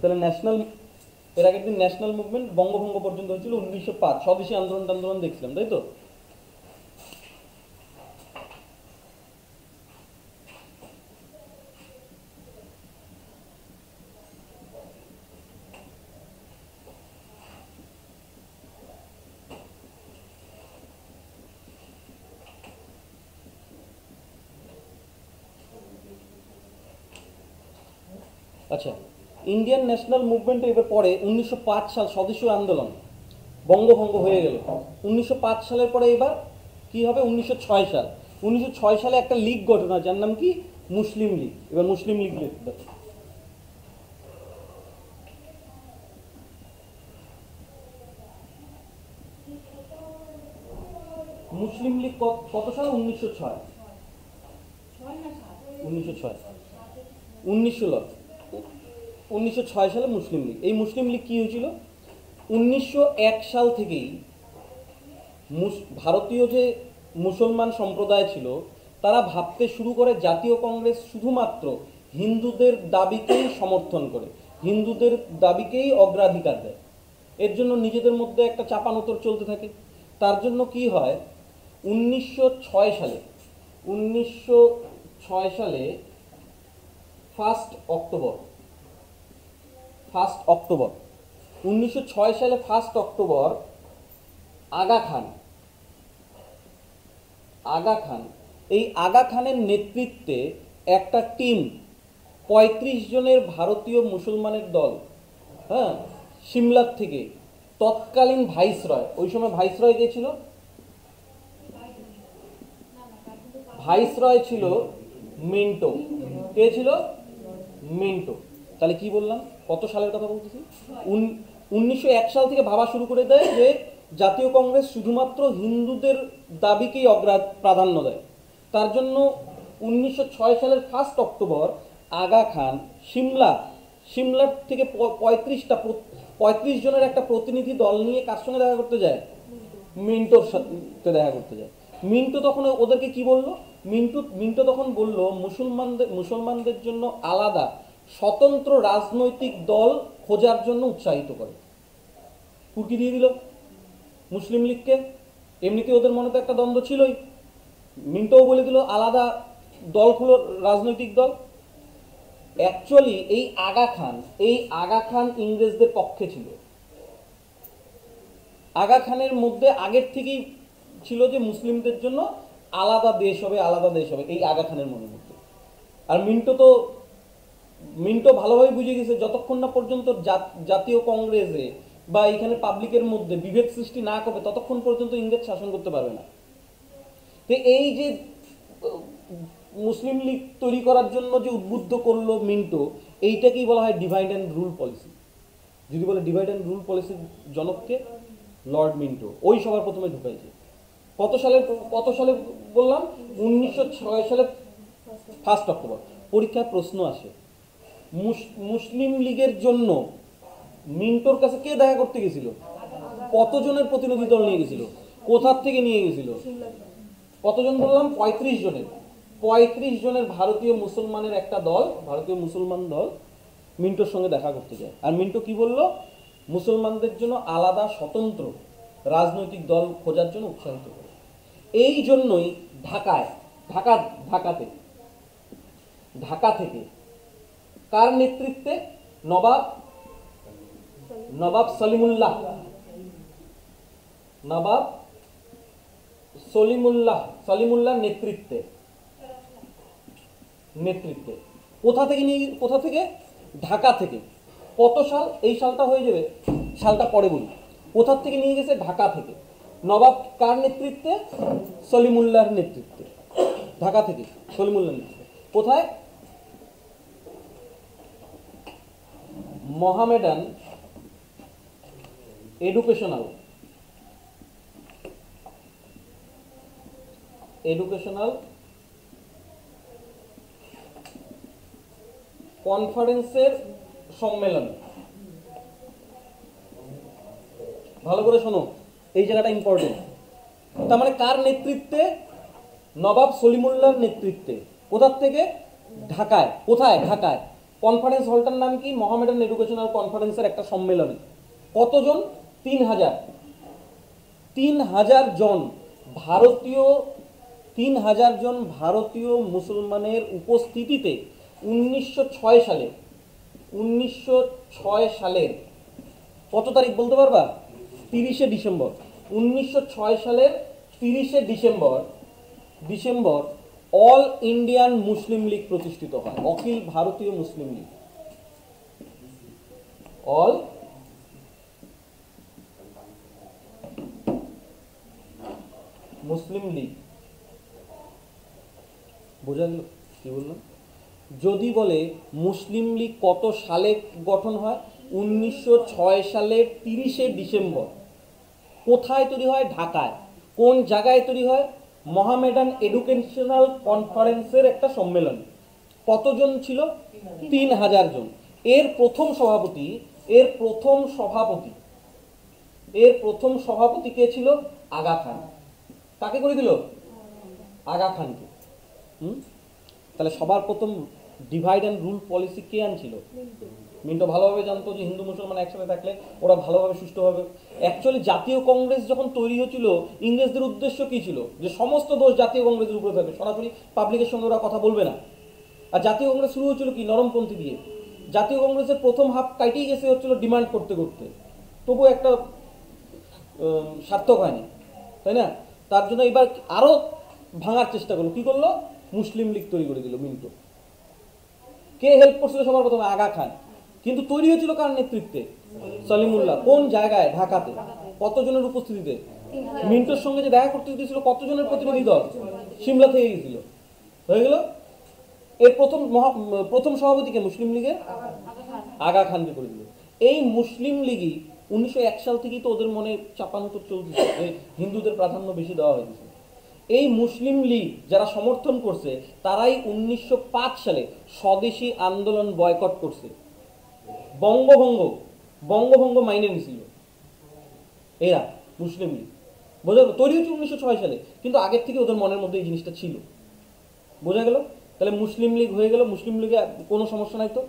তাহলে ন্যাশনাল, এর আগের দিন ন্যাশনাল মুভমেন্ট বঙ্গভঙ্গ পর্যন্ত হয়েছিল 1905, স্বদেশী আন্দোলন আন্দোলন দেখছিলাম, তাই তো? আচ্ছা, ইন্ডিয়ান ন্যাশনাল মুভমেন্টে এবার পরে 1905 সাল স্বদেশী আন্দোলন, বঙ্গভঙ্গ হয়ে গেল 1905 সালের পরে। এবার কি হবে? 1906 সাল। 1906 সালে একটা লীগ গঠন হয়, যার নাম কি? মুসলিম লীগ। এবার মুসলিম লীগ লিখবে। মুসলিম লীগ কত সাল? 1906। 1906, 1906 সালে মুসলিম লীগ। এই মুসলিম লীগ কি হয়েছিল? 1901 সাল থেকেই ভারতীয় যে মুসলমান সম্প্রদায় ছিল তারা ভাবতে শুরু করে জাতীয় কংগ্রেস শুধুমাত্র হিন্দুদের দাবিকেই সমর্থন করে, হিন্দুদের দাবিকেই অগ্রাধিকার দেয়। এর জন্য নিজেদের মধ্যে একটা চাপানোতর চলতে থাকে। তার জন্য কি হয়, 1906 সালে 1 অক্টোবর 1906 সালে 1 অক্টোবর আগা খান, এই আগা খানের নেতৃত্বে একটা টিম 35 জনের ভারতীয় মুসলমানের দল, হ্যাঁ, সিমলার থেকে, তৎকালীন ভাইসরয়, ওই সময় ভাইসরয় কে ছিল? ভাইসরয় ছিল মিন্টো। কে ছিল? মিন্টো। তাহলে কি বললাম? কত সালের কথা বলতেছি? 1901 সাল থেকে ভাবা শুরু করে দেয় যে জাতীয় কংগ্রেস শুধুমাত্র হিন্দুদের দাবিকেই প্রাধান্য দেয়। তার জন্য 1906 সালের 1 অক্টোবর আগা খান সিমলার থেকে 35 জনের একটা প্রতিনিধি দল নিয়ে কার সঙ্গে দেখা করতে যায়? মিন্টোর সাথে দেখা করতে যায়। মিন্টো তখন ওদেরকে কি বললো? মিন্টো তখন বলল মুসলমানদের জন্য আলাদা স্বতন্ত্র রাজনৈতিক দল খোঁজার জন্য উৎসাহিত করে। কুর্কি দিয়ে দিল মুসলিম লীগকে। এমনিতে ওদের মনে তো একটা দ্বন্দ্ব ছিলই, মিন্টোও বলে দিল আলাদা দল খুলো, রাজনৈতিক দল। অ্যাকচুয়ালি এই আগা খান ইংরেজদের পক্ষে ছিল। আগা খানের মধ্যে আগের থেকেই ছিল যে মুসলিমদের জন্য আলাদা দেশ হবে, এই আগা খানের মনের মধ্যে। আর মিন্টো ভালোভাবে বুঝে গেছে যতক্ষণ না পর্যন্ত জাতীয় কংগ্রেসে বা এখানে পাবলিকের মধ্যে বিভেদ সৃষ্টি না করবে ততক্ষণ পর্যন্ত ইংরেজ শাসন করতে পারবে না। তো এই যে মুসলিম লীগ তৈরি করার জন্য যে উদ্বুদ্ধ করলো মিন্টো, এইটাকেই বলা হয় ডিভাইড অ্যান্ড রুল পলিসি। যদি বলে ডিভাইড অ্যান্ড রুল পলিসির জনককে? Lord Minto. ওই সবার প্রথমে ঢুকাইছে। কত সালে বললাম? 1906 সালে 1 অক্টোবর। পরীক্ষায় প্রশ্ন আসে, মুসলিম লীগের জন্য মিন্টোর কাছে কে দেখা করতে গেছিল? কতজনের প্রতিনিধি দল নিয়ে গেছিল? কোথার থেকে নিয়ে গেছিল? কতজন বললাম? 35 জনের। 35 জনের ভারতীয় মুসলমানের একটা দল, ভারতীয় মুসলমান দল মিন্টোর সঙ্গে দেখা করতে যায়। আর মিন্টো কি বলল? মুসলমানদের জন্য আলাদা স্বতন্ত্র রাজনৈতিক দল খোঁজার জন্য উৎসাহিত করে। এই জন্যই ঢাকা থেকে কার নেতৃত্বে? নবাব সলিমুল্লাহ নেতৃত্বে কোথা থেকে? ঢাকা থেকে। কত সাল? এই সালটা হয়ে যাবে, সালটা পরে বলি। কোথা থেকে নিয়ে গেছে? ঢাকা থেকে। নবাব কার নেতৃত্বে? সলিমুল্লাহর নেতৃত্বে। ঢাকা থেকে সলিমুল্লাহর নেতৃত্বে। কোথায়? মোহামেডান এডুকেশনাল কনফারেন্সের সম্মেলন। ভালো করে শোনো, এই জায়গাটা ইম্পর্টেন্ট। তার মানে কার নেতৃত্বে? নবাব সলিমুল্লাহর নেতৃত্বে। কোথার থেকে? ঢাকায়। কোথায়? ঢাকায়। কনফারেন্স হলটার নাম কি? মোহামেডান এডুকেশনাল কনফারেন্সের একটা সম্মেলনে কতজন? 3000। 3000 জন ভারতীয়, 3000 জন ভারতীয় মুসলমানের উপস্থিতিতে 1906 সালে, 1906 সালের কত তারিখ বলতে পারবা? 30শে ডিসেম্বর। 1906 সালের 30শে ডিসেম্বর অল ইন্ডিয়ান মুসলিম লীগ প্রতিষ্ঠিত হয়। অখিল ভারতীয় মুসলিম লীগ, অল মুসলিম লীগ। বোঝা গেল কি বললাম? যদি বলে মুসলিম লীগ কত সালে গঠন হয়? 1906 সালের 30শে ডিসেম্বর। কোথায় তৈরি হয়? ঢাকায়। কোন জায়গায় তৈরি হয়? মোহামেডান এডুকেশনাল কনফারেন্সের একটা সম্মেলন। কতজন ছিল? 3000 জন। এর প্রথম সভাপতি কে ছিল? আগা খান। কাকে করে দিল? আগা খানকে। তাহলে সবার প্রথম ডিভাইড অ্যান্ড রুল পলিসি কে আনছিল? মিন্টো ভালোভাবে জানতো যে হিন্দু মুসলমান একসাথে থাকলে ওরা ভালোভাবে সুষ্ঠুভাবে। অ্যাকচুয়ালি জাতীয় কংগ্রেস যখন তৈরি হয়েছিল, ইংরেজদের উদ্দেশ্য কি ছিল? যে সমস্ত দোষ জাতীয় কংগ্রেসের উপরে থাকবে, সরাসরি পাবলিকের সঙ্গে ওরা কথা বলবে না। আর জাতীয় কংগ্রেস শুরু হয়েছিল কি? নরমপন্থী দিয়ে। জাতীয় কংগ্রেসের প্রথম হাফ কাটিয়ে গেছে হচ্ছিল ডিমান্ড করতে করতে, তবু একটা সার্থক হয়নি, তাই না? তার জন্য এবার আরো ভাঙার চেষ্টা করলো। কি করলো? মুসলিম লীগ তৈরি করে দিল মিন্টো। কে হেল্প করছিল সবার প্রথমে? আগা খান। কিন্তু তৈরি হয়েছিল কার নেতৃত্বে? সলিমুল্লাহ। কোন জায়গায়? ঢাকাতে। কতজনের উপস্থিতিতে? মিন্টোর সঙ্গে যে দেখা করতে দিয়েছিল কতজনের প্রতিনিধি দল? সিমলা থেকে গেছিল। হয়ে গেল। এর প্রথম সভাপতিকে মুসলিম লীগের আগা খানকে করে দিল। এই মুসলিম লীগই 1901 সাল থেকেই তো ওদের মনে চাপানোতর চলছে যে হিন্দুদের প্রাধান্য বেশি দেওয়া হয়েছে। এই মুসলিম লীগ যারা সমর্থন করছে তারাই 1905 সালে স্বদেশী আন্দোলন বয়কট করছে। বঙ্গভঙ্গ মাইনে নিছিল এরা মুসলিম লীগ। বোঝা গেল? তৈরি হচ্ছে 1906 সালে, কিন্তু আগের থেকে ওদের মনের মধ্যে এই জিনিসটা ছিল। বোঝা গেল? তাহলে মুসলিম লীগ হয়ে গেল। মুসলিম লীগে কোনো সমস্যা নাই তো,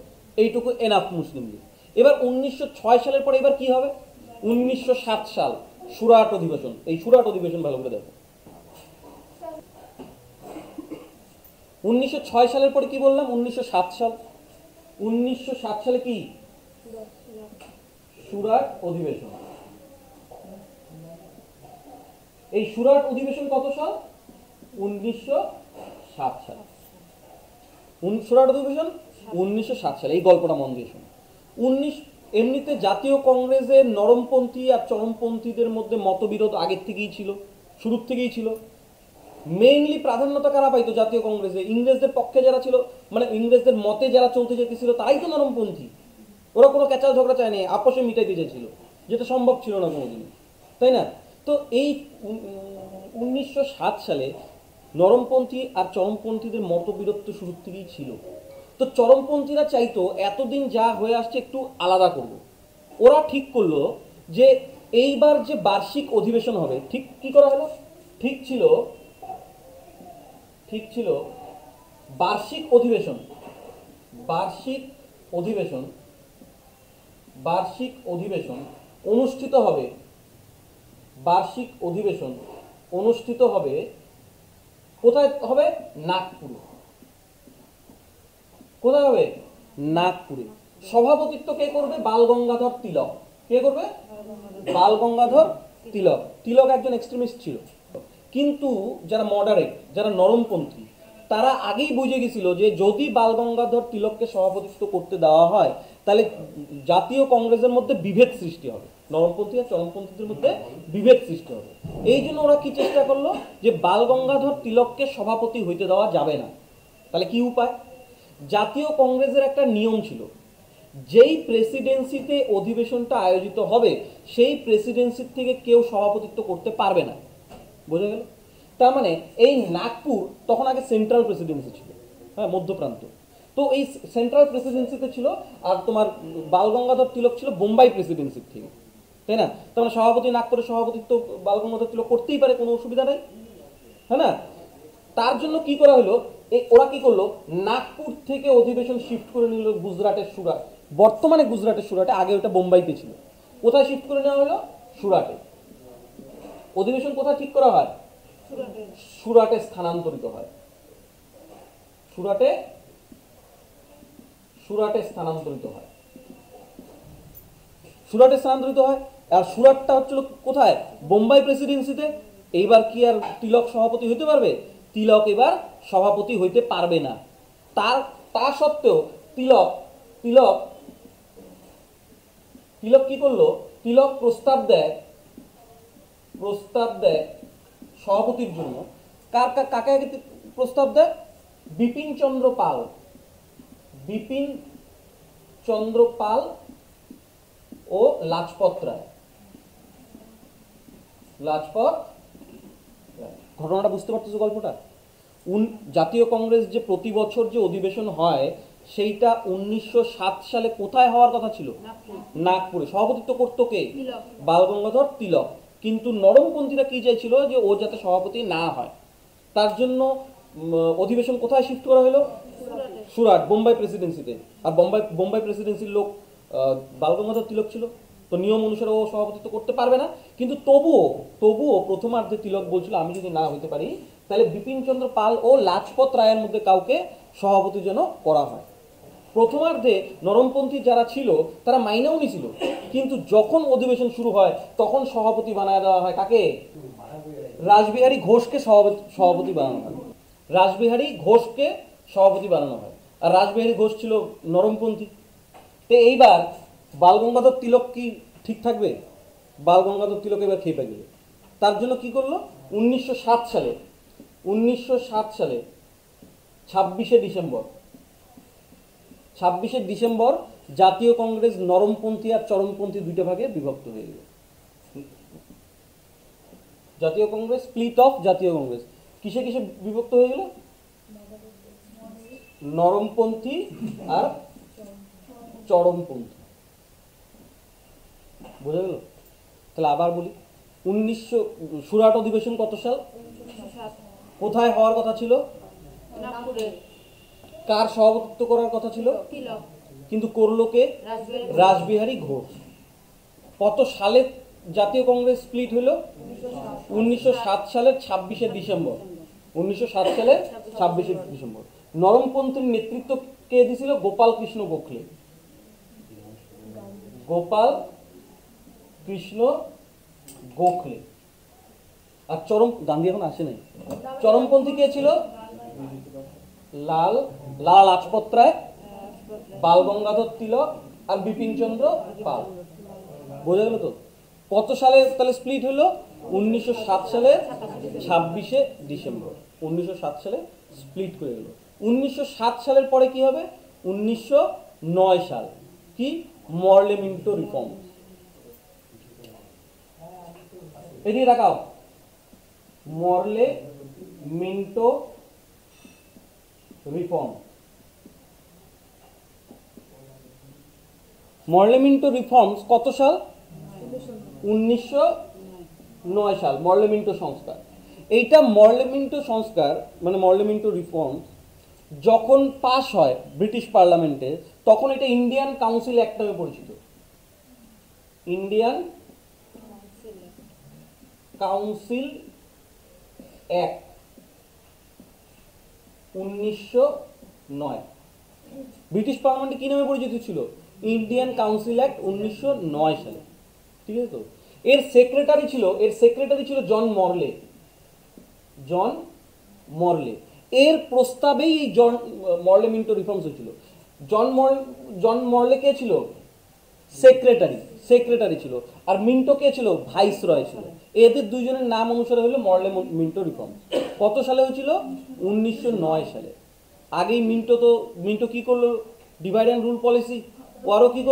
এইটুকু এনাফ মুসলিম লীগ। এবার 1906 সালের পরে এবার কি হবে? 1907 সাল সুরাট অধিবেশন। এই সুরাট অধিবেশন ভালো করে দেখো। 1906 সালের পরে কি বললাম? 1907 সাল। 1907 সালে কি? সুরাট অধিবেশন। এই সুরাট অধিবেশন কত সাল? 1907 সাল। সুরাট অধিবেশন 1907 সালে। এই গল্পটা মন দিয়ে শোনো। এমনিতে জাতীয় কংগ্রেসের নরমপন্থী আর চরমপন্থীদের মধ্যে মতবিরোধ আগের থেকেই ছিল, শুরুর থেকেই ছিল। মেইনলি প্রাধান্যতা কারা পাইতো জাতীয় কংগ্রেসে? ইংরেজদের পক্ষে যারা ছিল, মানে ইংরেজদের মতে যারা চলতে যেতেছিল তারাই তো নরমপন্থী। ওরা কোনো ক্যাচাল ঝগড়া চায়নি, আপোষে মিটাইতে চাইছিল, যেটা সম্ভব ছিল না কোনোদিন, তাই না? তো এই 1907 সালে নরমপন্থী আর চরমপন্থীদের মতবিরোধ তো শুরুর থেকেই ছিল। তো চরমপন্থীরা চাইতো এতদিন যা হয়ে আসছে একটু আলাদা করব। ওরা ঠিক করলো যে এইবার যে বার্ষিক অধিবেশন হবে, ঠিক কি করা হলো? ঠিক ছিল বার্ষিক অধিবেশন অনুষ্ঠিত হবে। বার্ষিক অধিবেশন অনুষ্ঠিত হবে কোথায় হবে? নাগপুরে। কোথায় হবে? নাগপুরে। সভাপতিত্ব কে করবে? বালগঙ্গাধর তিলক। কে করবে? বালগঙ্গাধর তিলক। তিলক একজন এক্সট্রিমিস্ট ছিল, কিন্তু যারা মডারেট, যারা নরমপন্থী, তারা আগেই বুঝে গেছিল যে যদি বালগঙ্গাধর তিলককে সভাপতিত্ব করতে দেওয়া হয় তাহলে জাতীয় কংগ্রেসের মধ্যে বিভেদ সৃষ্টি হবে, নরমপন্থী আর চরমপন্থীদের মধ্যে বিভেদ সৃষ্টি হবে। এই জন্য ওরা কি চেষ্টা করলো যে বালগঙ্গাধর তিলককে সভাপতি হইতে দেওয়া যাবে না। তাহলে কি উপায়? জাতীয় কংগ্রেসের একটা নিয়ম ছিল, যেই প্রেসিডেন্সিতে অধিবেশনটা আয়োজিত হবে সেই প্রেসিডেন্সির থেকে কেউ সভাপতিত্ব করতে পারবে না। বোঝা গেল? তার মানে এই নাগপুর তখন আগে সেন্ট্রাল প্রেসিডেন্সি ছিল, হ্যাঁ, মধ্যপ্রান্ত। তো এই সেন্ট্রাল প্রেসিডেন্সিতে ছিল, আর তোমার বালগঙ্গাধর তিলক ছিল বোম্বাই প্রেসিডেন্সির থেকে, তাই না? তার মানে সভাপতি নাগপুরের সভাপতিত্ব বালগঙ্গাধর তিলক করতেই পারে, কোনো অসুবিধা নাই, হ্যাঁ না? তার জন্য কি করা হলো? ওরা কি করলো, নাগপুর থেকে অধিবেশন শিফট করে নিল গুজরাটের সুরাট, বর্তমানে গুজরাটের সুরাটে, আগে ওটা বোম্বাইতে ছিল। কোথায় শিফট করে নেওয়া হলো? সুরাটে। অধিবেশন কোথায় ঠিক করা হয়? সুরাটে স্থানান্তরিত হয়। সুরাটে স্থানান্তরিত হয়। সুরাটে স্থানান্তরিত হয়। আর সুরাটটা হচ্ছিল কোথায়? বোম্বাই প্রেসিডেন্সিতে। এইবার কি আর তিলক সভাপতি হইতে পারবে? তিলক এবার সভাপতি হইতে পারবে না। তা সত্ত্বেও তিলক তিলক তিলক কি করলো? তিলক প্রস্তাব দেয় সভাপতির জন্য। কাকে প্রস্তাব দেয়? বিপিন চন্দ্র পাল ও লাজপত রায়। ঘটনাটা বুঝতে পারতেছো গল্পটা? জাতীয় কংগ্রেস যে প্রতি বছর যে অধিবেশন হয়, সেইটা 1907 সালে কোথায় হওয়ার কথা ছিল? নাগপুরে। সভাপতিত্ব করতো কে? বালগঙ্গাধর তিলক। কিন্তু নরমপন্থীরা কি চাইছিল? যে ও যাতে সভাপতি না হয়, তার জন্য অধিবেশন কোথায় শিফট করা হলো? সুরাট, বোম্বাই প্রেসিডেন্সিতে। আর বোম্বাই প্রেসিডেন্সির লোক বালগঙ্গাধর তিলক ছিল, তো নিয়ম অনুসারে ও সভাপতিত্ব করতে পারবে না। কিন্তু তবুও প্রথমার্ধে তিলক বলছিল, আমি যদি না হইতে পারি তাহলে বিপিন চন্দ্র পাল ও লাজপত রায়ের মধ্যে কাউকে সভাপতি যেন করা হয়। প্রথমার্ধে নরমপন্থী যারা ছিল তারা মাইনেও নিছিল, কিন্তু যখন অধিবেশন শুরু হয় তখন সভাপতি বানায় দেওয়া হয় কাকে? রাসবিহারী ঘোষকে সভাপতি বানানো হয়। রাসবিহারী ঘোষকে সভাপতি বানানো হয়। আর রাসবিহারী ঘোষ ছিল নরমপন্থী। তো এইবার বালগঙ্গাধর তিলক কি ঠিক থাকবে? বালগঙ্গাধর তিলক এবার খেপে গেল। তার জন্য কি করলো? 1907 সালে 26শে ডিসেম্বর জাতীয় কংগ্রেস নরমপন্থী আর চরমপন্থী দুইটা ভাগে বিভক্ত হয়ে গেল। জাতীয় কংগ্রেস স্প্লিট অফ জাতীয় কংগ্রেস কিসে কিসে বিভক্ত হয়ে গেল? নরমপন্থী আর চরমপন্থী। বোঝা গেল? তাহলে আবার বলি, সুরাট অধিবেশন কত সাল? কোথায় হওয়ার কথা ছিল? কার সভাপতিত্ব করার কথা ছিল? কিন্তু করলো কে? রাসবিহারী ঘোষ। কত সালে জাতীয় কংগ্রেস স্প্লিট হলো? 1907 সালের 26শে ডিসেম্বর। 1907 সালের 26শে ডিসেম্বর। নরমপন্থীর নেতৃত্ব কে দিয়েছিল? গোপাল কৃষ্ণ গোখলে। আর গান্ধী এখন আসে নাই। চরমপন্থী কে ছিল? লালা লাজপত রায়, বালগঙ্গাধর তিলক আর বিপিন চন্দ্র পাল। বোঝা গেল তো? কত সালে তাহলে স্প্লিট হলো? 1907 সালের 26শে ডিসেম্বর। 1907 সালে স্প্লিট করে গেল। 1907 সালের পরে কি হবে? 1909 সাল। কি? মরলে মিন্টো রিফর্ম। এদিকে রাখাও। মরলে মিন্টো রিফর্ম। মরলে মিন্টো রিফর্মস কত সাল? 1909 সাল। মরলে মিন্টো সংস্কার। এইটা মরলে মিন্টো সংস্কার মানে মরলে মিন্টো রিফর্মস যখন পাস হয় ব্রিটিশ পার্লামেন্টে, তখন এটা ইন্ডিয়ান কাউন্সিল অ্যাক্ট নামে পরিচিত। Indian council act 1909। ব্রিটিশ পার্লামেন্টে কি নামে পরিচিত ছিল? ইন্ডিয়ান কাউন্সিল অ্যাক্ট 1909 সালে। ঠিক আছে তো? এর সেক্রেটারি ছিল জন মরলে। এর প্রস্তাবেই এই মরলে মিন্টো রিফর্মস হয়েছিল। জন মরলে কে ছিল? সেক্রেটারি ছিল। আর মিন্টো কে ছিল? ভাইসরয় ছিল। এদের দুইজনের নাম অনুসারে হলো মরলে মিন্টো রিফর্ম। কত সালে হয়েছিল? 1909 সালে। আগেই মিন্টো কি করলো? Divide and rule policy. ও আরো কি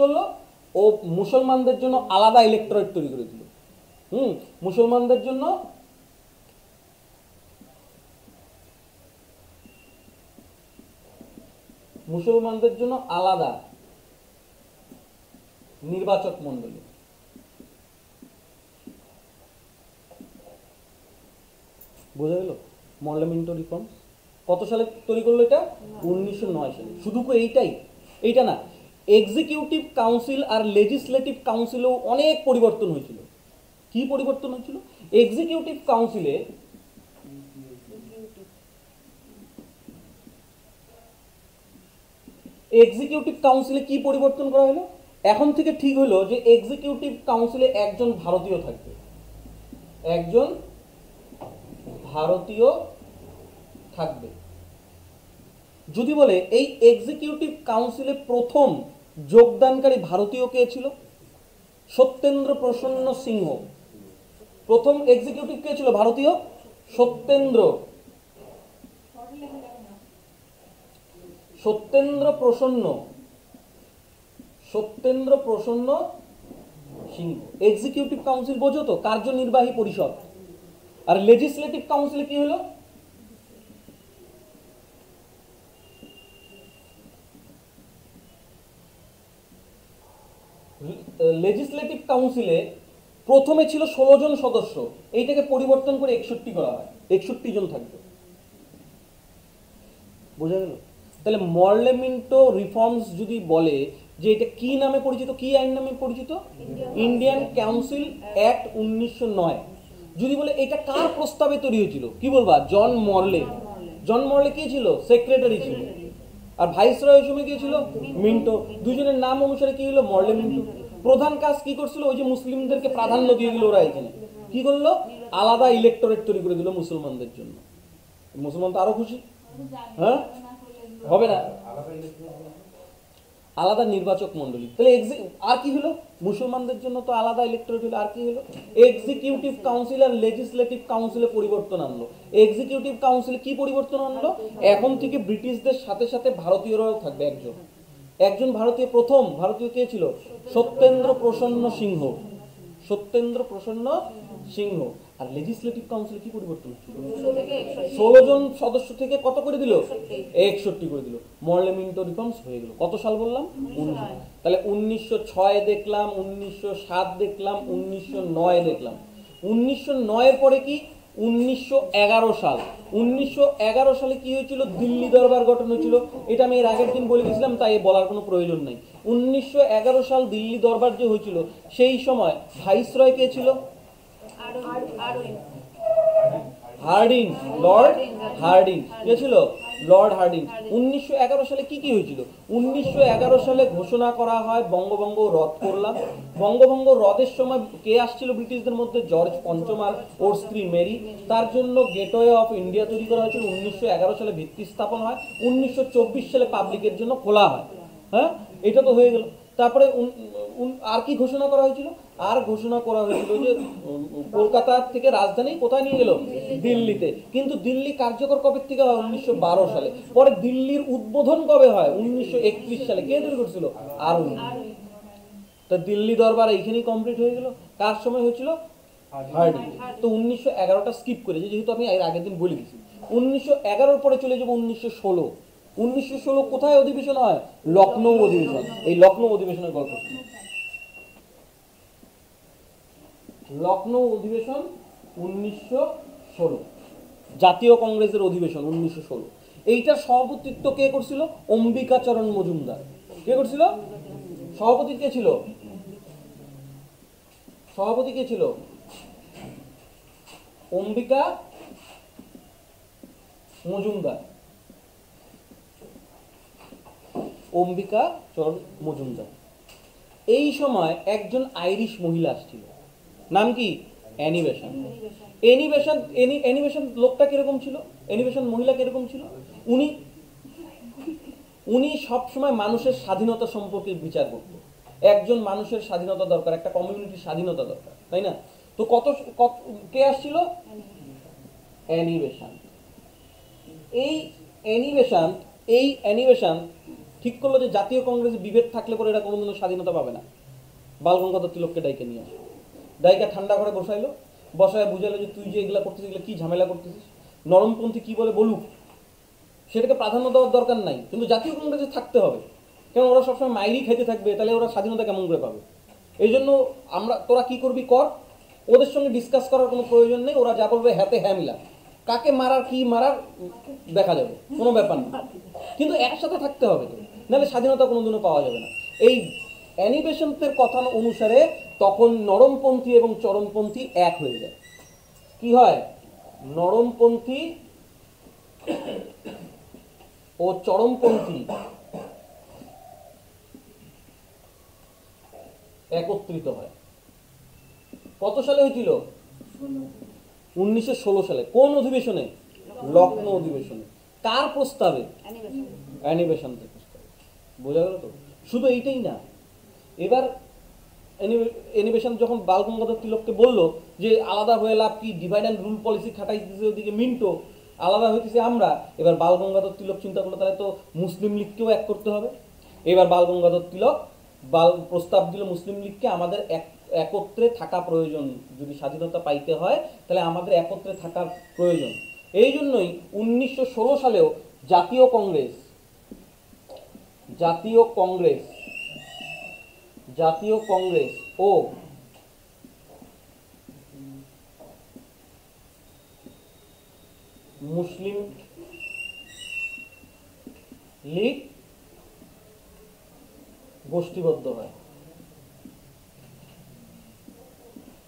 করলো? ও মুসলমানদের জন্য আলাদা ইলেকটোরেট তৈরি করে দিল। মুসলমানদের জন্য আলাদা নির্বাচক মন্ডলী। বোঝা গেল? মরলে মিন্টো রিফর্মস। কত সালে তৈরি করলো এটা? 1909 সালে। শুধু এইটা না, এক্সিকিউটিভ কাউন্সিল আর লেজিসলেটিভ কাউন্সিলেও অনেক পরিবর্তন হয়েছিল। কি পরিবর্তন হয়েছিল? এক্সিকিউটিভ কাউন্সিলে কি পরিবর্তন করা হলো? এখন থেকে ঠিক হলো যে এক্সিকিউটিভ কাউন্সিলে একজন ভারতীয় থাকবে, একজন ভারতীয় থাকবে। যদি বলে এই এক্সিকিউটিভ কাউন্সিলে প্রথম যোগদানকারী ভারতীয় কে ছিল? সত্যেন্দ্র প্রসন্ন সিংহ। প্রথম এক্সিকিউটিভ কে ছিল ভারতীয়? সত্যেন্দ্র প্রসন্ন সিংহ। এক্সিকিউটিভ কাউন্সিল বোঝো তো, কার্যনির্বাহী পরিষদ। আর লেজিসলেটিভ কাউন্সিলে কি হলো? লেজিসলেটিভ কাউন্সিলে প্রথমে ছিল 16 জন সদস্য, এইটাকে পরিবর্তন করে 61 করা হয়, 61 জন থাকবে। বোঝা গেল? তাহলে মরলে-মিন্টো রিফর্মস যদি বলে যে এটা কি নামে পরিচিত, কি আইন নামে পরিচিত? Indian council act 1909। যদি বলে এটা কার প্রস্তাবে তৈরি হয়েছিল, কি বলবা? জন মরলে। জন মরলে কি ছিল? সেক্রেটারি ছিল। আর ভাইসরয় ওই সময় কি ছিল? মিন্টো। দুজনের নাম অনুসারে কি হলো? মরলে মিন্টো। প্রধান কাজ কি করছিল? ওই যে মুসলিমদেরকে প্রাধান্য দিয়ে দিল ওরা। এখানে কি করলো? আলাদা ইলেকটোরেট তৈরি করে দিল মুসলমানদের জন্য। মুসলমান তো আরো খুশি, হ্যাঁ? হবে না? আলাদা নির্বাচক মন্ডলী। তাহলে আর কি হলো? মুসলমানদের জন্য তো আলাদা ইলেকটোরেট হলো। আর কি হলো? এক্সিকিউটিভ কাউন্সিল আর লেজিসলেটিভ কাউন্সিলে পরিবর্তন আনলো। এক্সিকিউটিভ কাউন্সিলে কি পরিবর্তন আনলো? এখন থেকে ব্রিটিশদের সাথে সাথে ভারতীয়রাও থাকবে। একজন ভারতীয়, প্রথম ভারতীয় কে ছিল? সত্যেন্দ্র প্রসন্ন সিংহ। আর লেজিসলেটিভ কাউন্সিলে কি পরিবর্তন হচ্ছিল? 16 জন সদস্য থেকে কত করে দিল? 61 করে দিল। মরলে-মিন্টো রিফর্মস হয়ে গেল। কত সাল বললাম? 19। তাহলে 1906 দেখলাম, 1907 দেখলাম, 1909 দেখলাম। 1909 এর পরে কি? 1911 সাল। 1911 সালে কি হয়েছিল? দিল্লি দরবার গঠন হয়েছিল। এটা আমি এর আগের দিন বলে গেছিলাম, তাই বলার কোনো প্রয়োজন নেই। 1911 সাল দিল্লি দরবার যে হয়েছিল, সেই সময় ভাইসরয় কে ছিল? Hardinge, Lord Hardinge. কে ছিল? Lord Hardinge. 1911 সালে কি হয়েছিল? 1911 সালে ঘোষণা করা হয় বঙ্গভঙ্গ রদ করলাম। বঙ্গভঙ্গ রদের সময় কে আসছিল ব্রিটিশদের মধ্যে? জর্জ পঞ্চম আর ওর স্ত্রী মেরি। তার জন্য গেটওয়ে অফ ইন্ডিয়া তৈরি করা হয়েছিল। 1911 সালে ভিত্তি স্থাপন হয়। 1924 সালে পাবলিকের জন্য খোলা হয়। হ্যাঁ, এটা তো হয়ে গেল। তারপরে আর কি ঘোষণা করা হয়েছিল? আর ঘোষণা করা হয়েছিল যে কলকাতা থেকে রাজধানী কোথায় নিয়ে গেল? দিল্লিতে। কিন্তু দিল্লি কার্যকর কবে থেকে হয়? 1912 সালে। পরে দিল্লির উদ্বোধন কবে হয়? 1931 সালে। কে তৈরি করছিল? আরউইন। তা দিল্লি দরবার এইখানেই কমপ্লিট হয়ে গেল। কার সময় হয়েছিল? হার্ডিন। তো 1911টা স্কিপ করে, যেহেতু আমি এর আগের দিন বলে দিয়েছি। 1911 পরে চলে যাবো 1916। 1916 কোথায় অধিবেশন হয়? লখনৌ অধিবেশন। এই লখনৌ অধিবেশনের গল্প। লখনৌ অধিবেশন 1916, জাতীয় কংগ্রেসের অধিবেশন 1916। এইটার সভাপতিত্ব কে করছিল? অম্বিকাচরণ মজুমদার। কে করছিল? সভাপতি কে ছিল? অম্বিকা মজুমদার। এই সময় একজন আইরিশ মহিলা আসছিল, নাম কি? Annie Besant. লোকটা কিরকম ছিল? অ্যানি বেসান্ট মহিলা কিরকম ছিল? উনি সবসময় মানুষের স্বাধীনতা সম্পর্কে বিচার করতেন। একজন মানুষের স্বাধীনতা দরকার, একটা কমিউনিটির স্বাধীনতা দরকার, তাই না? তো কে আসছিল? Annie Besant. এই অ্যানি বেসান্ট ঠিক করলো যে জাতীয় কংগ্রেসে বিভেদ থাকলে পরে এরা কোনোদিনও স্বাধীনতা পাবে না। বালগঙ্গাধর তিলককে ডাইকে নিয়ে আসলো। ডাইকা ঠান্ডা ঘরে বসায় বুঝালো যে তুই যে এগুলা করতেছিস, এগুলো কি ঝামেলা করতেছিস, নরমপন্থী কি বলে বলুক, সেটাকে প্রাধান্য দেওয়ার দরকার নাই, কিন্তু জাতীয় কংগ্রেসে থাকতে হবে। কেন? ওরা সবসময় মাইরি খাইতে থাকবে, তাহলে ওরা স্বাধীনতা কেমন করে পাবে? এই জন্য তোরা কি করবি কর, ওদের সঙ্গে ডিসকাস করার কোনো প্রয়োজন নেই। ওরা যা বলবে হাতে হ্যাঁ মিলা, কাকে মারার কি মারার দেখা যাবে, কোনো ব্যাপার না, কিন্তু একসাথে থাকতে হবে তো, নাহলে স্বাধীনতা কোনোদিনও পাওয়া যাবে না। এই অ্যানি বেসান্তের কথা অনুসারে তখন নরমপন্থী এবং চরমপন্থী এক হয়ে যায়। কি হয়? নরমপন্থী ও চরমপন্থী একত্রিত হয়। কত সালে হয়েছিল? 1916 সালে। কোন অধিবেশনে? লখনৌ অধিবেশনে। কার প্রস্তাবে? অ্যানি বেসান্তের প্রস্তাবে। বোঝা গেল তো? শুধু এইটাই না, এবার অ্যানি বেসান্ত যখন বাল গঙ্গাধর তিলককে বলল যে আলাদা হয়ে লাভ কি, ডিভাইড অ্যান্ড রুল পলিসি খাটাইতেছে ওদিকে মিন্টো, আলাদা হইতেছে আমরা, এবার বাল গঙ্গাধর তিলক চিন্তা করলো তাহলে তো মুসলিম লীগকেও এক করতে হবে। এবার বাল গঙ্গাধর তিলক প্রস্তাব দিল মুসলিম লীগকে, আমাদের একত্রে থাকা প্রয়োজন, যদি স্বাধীনতা পাইতে হয় তাহলে আমাদের একত্রে থাকার প্রয়োজন। এই জন্যই 1916 সালেও জাতীয় কংগ্রেস ও মুসলিম লীগ গোষ্ঠীবদ্ধ হয়।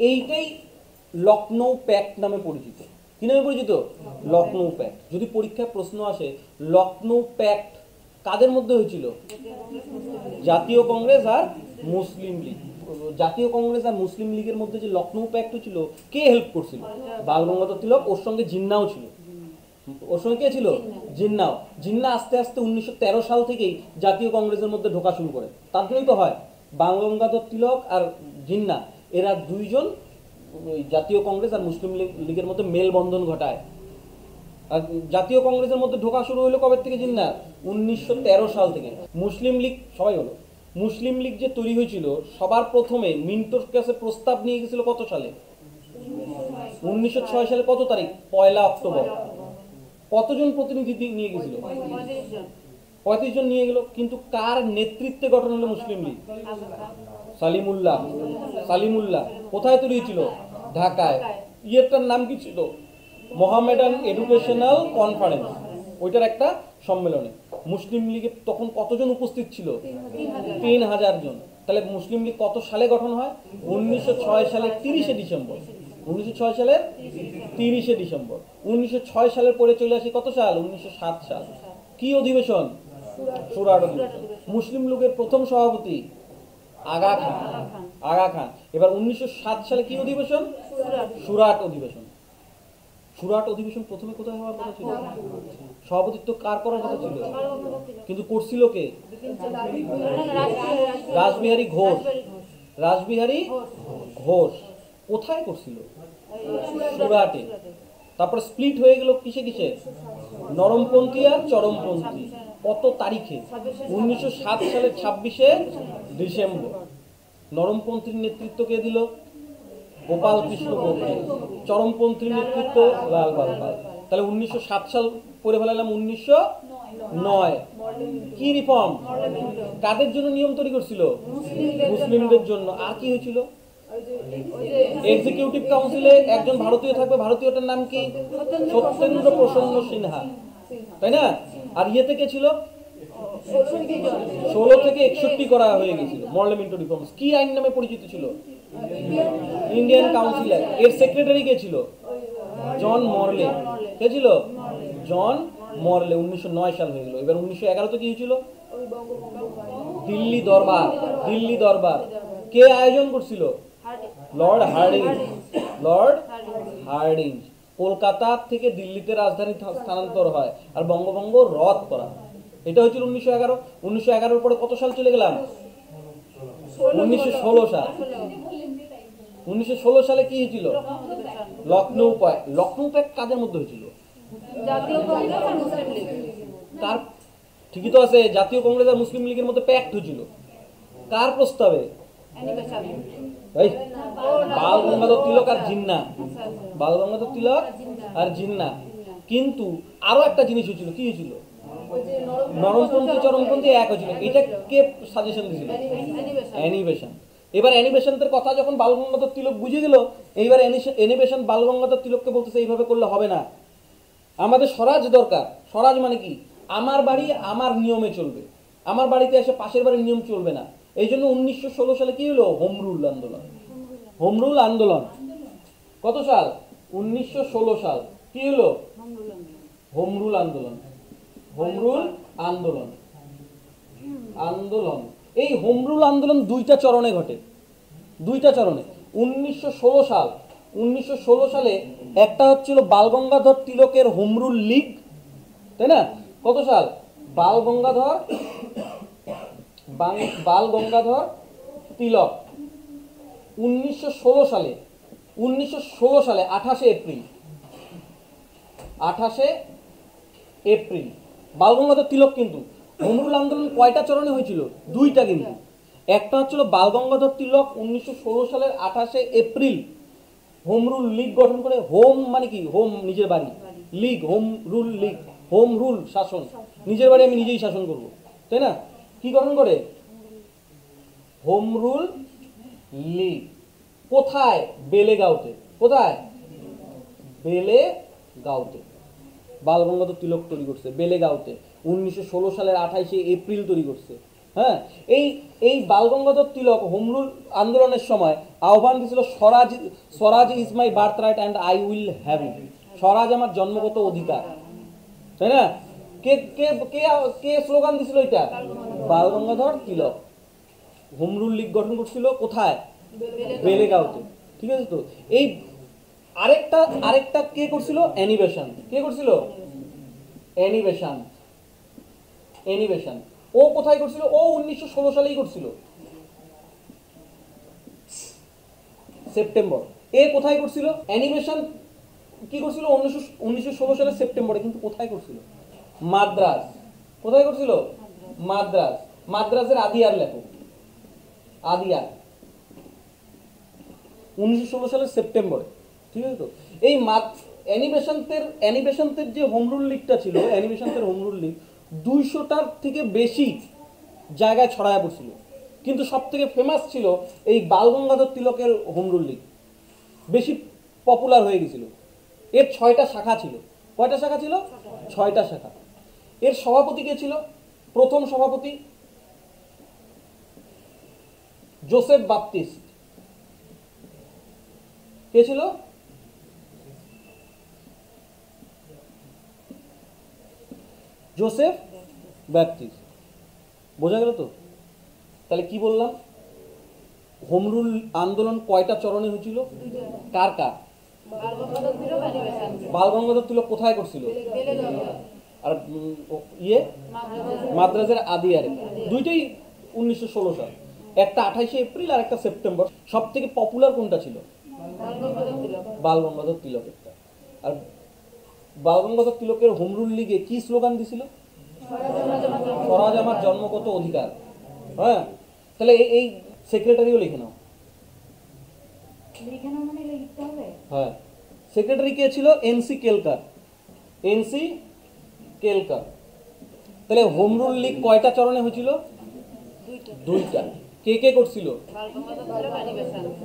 এইটাই লখনৌ প্যাক্ট নামে পরিচিত। কি নামে পরিচিত? লখনৌ প্যাক্ট। যদি পরীক্ষায় প্রশ্ন আসে লখনৌ প্যাক্ট কাদের মধ্যে হয়েছিল? জাতীয় কংগ্রেস আর মুসলিম লীগ। জাতীয় কংগ্রেস আর মুসলিম লীগের মধ্যে যে লখনৌ প্যাক্ট হয়েছিল, কে হেল্প করছিল? বাল গঙ্গাধর তিলক, ওর সঙ্গে জিন্নাও ছিল। ওর সঙ্গে কে ছিল? জিন্নাও। জিন্না আস্তে আস্তে 1913 সাল থেকেই জাতীয় কংগ্রেসের মধ্যে ঢোকা শুরু করে। তার জন্যই তো হয় বাল গঙ্গাধর তিলক আর জিন্না, এরা দুইজন জাতীয় কংগ্রেস আর মুসলিম লীগের মধ্যে মেলবন্ধন ঘটায়। আর জাতীয় কংগ্রেসের মধ্যে ঢোকা শুরু হলো কবে থেকে? জিন্না 1913 সাল থেকে। মুসলিম লীগ সবাই হলো। মুসলিম লীগ যে তৈরি হয়েছিল সবার প্রথমে মিন্টোর কাছে প্রস্তাব নিয়ে গেছিল কত সালে? 1906 সালে। কত তারিখ? 1 অক্টোবর। কতজন প্রতিনিধি নিয়ে গেছিল? 35 জন নিয়ে গেল। কিন্তু কার নেতৃত্বে গঠন হলো মুসলিম লীগ? সালিমুল্লাহ। কোথায় তৈরি হয়েছিল? ঢাকায়। ইয়েটার নাম কি ছিল? মোহামেডান এডুকেশনাল কনফারেন্স, ওইটার একটা সম্মেলনে। মুসলিম লীগে তখন কতজন উপস্থিত ছিল? 3000 জন। তাহলে মুসলিম লীগ কত সালে গঠন হয়? 1906 সালের 30শে ডিসেম্বর। 1906 সালের 30শে ডিসেম্বর। 1906 সালের পরে চলে আসি কত সাল? 1907 সাল। কি অধিবেশন? সুরাট অধিবেশন। মুসলিম লীগের প্রথম সভাপতি আগা খান। এবার 1907 সালে কি অধিবেশন? সুরাট অধিবেশন। সুরাট অধিবেশন প্রথমে কোথায় হওয়ার কথা ছিল? সভাপতিত্ব কার করার কথা ছিল? কিন্তু করছিল কে? রাসবিহারী ঘোষ। কোথায় করছিল? সুরাটে। তারপর স্প্লিট হয়ে গেল কিসে কিসে? নরমপন্থী আর চরমপন্থী। কত তারিখে? 1907 সালের 26শে ডিসেম্বর। নরমপন্থীর নেতৃত্ব কে দিল? গোপাল কৃষ্ণ গোখলে। চরমপন্থীর নেতৃত্ব লাল বালপাল। তাহলে 1907 সাল পরে ফেলালাম 1909। কি রিফর্ম? কাদের জন্য নিয়ম তৈরি করছিল? মুসলিমদের জন্য। আর কি হয়েছিল? এক্সিকিউটিভ কাউন্সিলে একজন ভারতীয় থাকবে, ভারতীয়টার নাম কি? সত্যেন্দ্র প্রসন্ন সিনহা, তাই না? আর ইয়ে থেকে ছিল 16 থেকে 61 করা হয়ে গেছিল মর্লেমেন্টো রিফর্মস। কি আইন নামে পরিচিত ছিল? Indian council act. এর সেক্রেটারি কে ছিল? জন মরলে। কে ছিল? জন মরলে। 1909 সাল হয়ে গেল। এবার 1911 তে কি হয়েছিল? দিল্লি দরবার। কে আয়োজন করছিল? Lord Hardinge. কলকাতা থেকে দিল্লিতে রাজধানী স্থানান্তর হয় আর বঙ্গভঙ্গ রদ করা। এটা হয়েছিল 1911। 1911 পরে কত সাল চলে গেলাম? 1916 সাল। 1916 সালে কি হয়েছিল? লখনৌ প্যাক্ট কাদের মধ্যে হয়েছিল? কার? ঠিকই তো আছে, জাতীয় কংগ্রেস আর মুসলিম লীগের মধ্যে প্যাক্ট হয়েছিল। কার প্রস্তাবে? বাল গঙ্গাধর তিলক আর জিন্না। কিন্তু আরো একটা জিনিস হয়েছিল। কি হয়েছিল? নরমপন্থী চরমপন্থী এক হয়েছিল। এটা কে সাজেশন দিয়েছিল? Annie Besant. এবার অ্যানি বেসান্তের কথা যখন বাল গঙ্গাধর তিলক বুঝে গেল, এইবার অ্যানি বেসান্ত বাল গঙ্গাধর তিলককে বলতেছে এইভাবে করলে হবে না, আমাদের স্বরাজ দরকার। স্বরাজ মানে কি? আমার বাড়ি আমার নিয়মে চলবে, আমার বাড়িতে এসে পাশের বাড়ির নিয়ম চলবে না। এই জন্য 1916 সালে কি হলো? হোম রুল আন্দোলন। হোম রুল আন্দোলন কত সাল? 1916 সাল। কি হলো? হোম রুল আন্দোলন। হোম রুল আন্দোলন। আন্দোলন এই হোম রুল আন্দোলন দুইটা চরণে ঘটে, দুইটা চরণে। 1916 সাল, 1916 সালে একটা হচ্ছিল বালগঙ্গাধর তিলকের হোম রুল লীগ, তাই না? কত সাল? বালগঙ্গাধর তিলক 1916 সালে, 1916 সালে 28শে এপ্রিল, 28শে এপ্রিল বালগঙ্গাধর তিলক। কিন্তু হোম রুল আন্দোলন কয়টা চরণে হয়েছিল? দুইটা। কিন্তু একটা হচ্ছিল বালগঙ্গাধর তিলক 1916 সালের 28শে এপ্রিল হোম রুল লীগ গঠন করে। হোম মানে কি? হোম নিজের বাড়ি, League home rule League, home rule শাসন, নিজের বাড়ি আমি নিজেই শাসন করব, তাই না? কি গঠন করে? Home rule League. কোথায়? বেলেগাঁওতে। কোথায়? বেলেগাঁওতে বালগঙ্গাধর তিলক তৈরি করছে, বেলেগাঁওতে 1916 সালের 28শে এপ্রিল তৈরি করছে। হ্যাঁ, এই এই বালগঙ্গাধর তিলক হোম রুল আন্দোলনের সময় আহ্বান দিয়েছিল Swaraj, Swaraj is my birthright and I will have it. Swaraj আমার জন্মগত অধিকার, তাই না? কে কে কে কে স্লোগান দিছিল এটা? বালগঙ্গাধর তিলক। হোম রুল লীগ গঠন করছিল কোথায়? বেলেগাঁওতে। ঠিক আছে তো? এই আরেকটা আরেকটা কে করছিল? অ্যানিবেশন। কে করছিল? অ্যানিবেশন। অ্যানিবেশন ও কোথায় করছিল? ও 1916 সালেই করছিল, সেপ্টেম্বর। এ কোথায় করছিল? অ্যানিমেশন কি করছিল? 1916 সালের সেপ্টেম্বরে। কিন্তু কোথায় করছিল? মাদ্রাজ। কোথায় করছিল? মাদ্রাজ। মাদ্রাজের আদিয়ার লেখক, আদিয়ার 1916 সালের সেপ্টেম্বরে। ঠিক আছে তো? এই অ্যানিমেশনদের যে হোম রুল লীগটা ছিল, অ্যানিমেশনদের হোম রুল লীগ 200টার থেকে বেশি জায়গায় ছড়ায় পড়ছিল। কিন্তু সব থেকে ফেমাস ছিল এই বালগঙ্গাধর তিলকের হোম রুল লীগ, বেশি পপুলার হয়ে গেছিল। এর 6টা শাখা ছিল। কয়টা শাখা ছিল? 6টা শাখা। এর সভাপতি কে ছিল? প্রথম সভাপতি জোসেফ বাপ্তিস্ট। কে ছিল? Joseph Baptist. বোঝা গেল তো? তাহলে কি বললাম? হোম রুল আন্দোলন কয়টা চরণে হয়েছিল? কার কার? বালগঙ্গাধর তিলক কোথায় করছিল? আর ইয়ে মাদ্রাজের আদিয়ারে। দুইটাই 1916 সাল। একটা 28শে এপ্রিল আর একটা সেপ্টেম্বর। সব থেকে পপুলার কোনটা ছিল? বালগঙ্গাধর তিলকেরটা। আর বালগঙ্গাধর তিলকের হোম রুল লীগে কি স্লোগান দিছিল? স্বরাজ আমার জন্মগত অধিকার। হ্যাঁ, তাহলে এই সেক্রেটারিও লিখে নাও। হ্যাঁ, সেক্রেটারি কে ছিল? এনসি কেলকার। এনসি কেলকার। তাহলে হোম রুল লীগ কয়টা চরণে হয়েছিল? দুইটা। কে কে করছিল?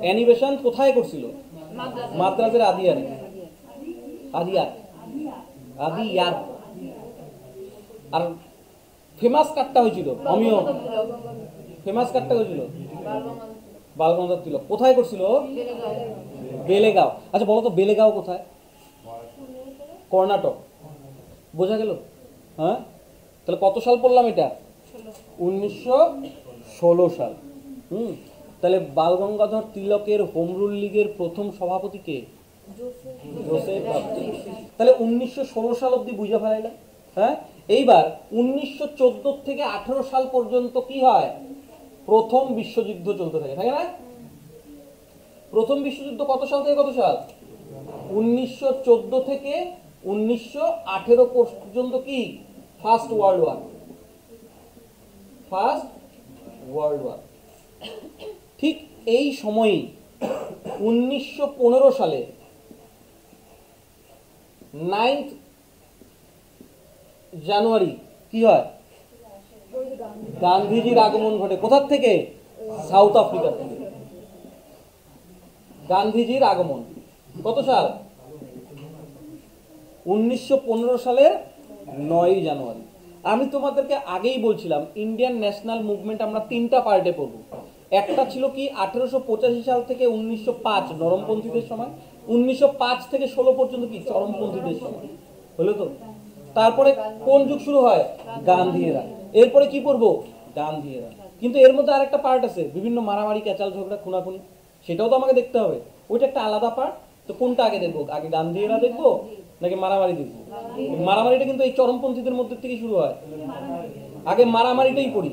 অ্যানিবেশন কোথায় করছিল? মাদ্রাজের আদিয়ারে। আদিয়ার, আদিয়ার। আর ফেমাস কার্ডটা হয়েছিল অমিয়। ফেমাস কার্ডটা হয়েছিল বালগঙ্গাধর তিলক। কোথায় করছিল? বেলেগাঁও। আচ্ছা বলো তো, বেলেগাঁও কোথায়? কর্ণাটক। বোঝা গেল? হ্যাঁ, তাহলে কত সাল পড়লাম এটা? 1916 সাল। তাহলে বালগঙ্গাধর তিলকের হোম রুল লীগের প্রথম সভাপতি কে? জোসেফ বাপ্তিস্ট। তাহলে 1916 সাল অব্দি বুঝা ফেলাইলাম। হ্যাঁ, এইবার 1914 থেকে 18 সাল পর্যন্ত কি হয়? প্রথম বিশ্বযুদ্ধ চলতে থাকে, থাকে না? প্রথম বিশ্বযুদ্ধ কত সাল থেকে কত সাল? 1914 থেকে 1918 পর্যন্ত কি? First world war. First world war. ঠিক এই সময়ই 1915 সালে 9 জানুয়ারি কি হয়? গান্ধীজির আগমন ঘটে। কোথার থেকে? সাউথ আফ্রিকা থেকে। গান্ধীজির আগমন কত সাল? 1915 সালের 9 জানুয়ারি। আমি তোমাদেরকে আগেই বলছিলাম ইন্ডিয়ান ন্যাশনাল মুভমেন্ট আমরা তিনটা পার্টে পড়ব। একটা ছিল কি 1885 সাল থেকে 1905 নরমপন্থীদের সময়, 1905 থেকে 16 পর্যন্ত কি চরমপন্থীদের সময়, হলো তো? তারপরে কোন যুগ শুরু হয়? গান্ধীরা। এরপরে কি পড়বো? গান্ধীরা। কিন্তু এর মধ্যে আরেকটা পার্ট আছে, বিভিন্ন মারামারি, ক্যাচাল, ঝগড়া, খুনাখুনি, সেটাও তো আমাকে দেখতে হবে। ওইটা একটা আলাদা পার্ট। তো কোনটা আগে দেখবো? আগে গান্ধীরা দেখবো নাকি মারামারি দেখবো? মারামারিটা কিন্তু এই চরমপন্থীদের মধ্যে থেকে শুরু হয়। আগে মারামারিটাই পড়ি,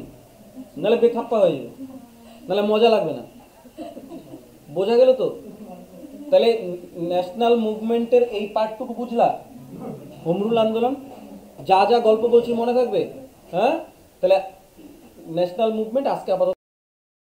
নাহলে বেখাপ্পা হয়ে যাবে, নাহলে মজা লাগবে না। বোঝা গেল তো? তাহলে ন্যাশনাল মুভমেন্টের এই পার্টটুকু বুঝলা? হোম রুল আন্দোলন, যা যা গল্প বলছি মনে থাকবে? হ্যাঁ, তাহলে ন্যাশনাল মুভমেন্ট আজকে আপাতত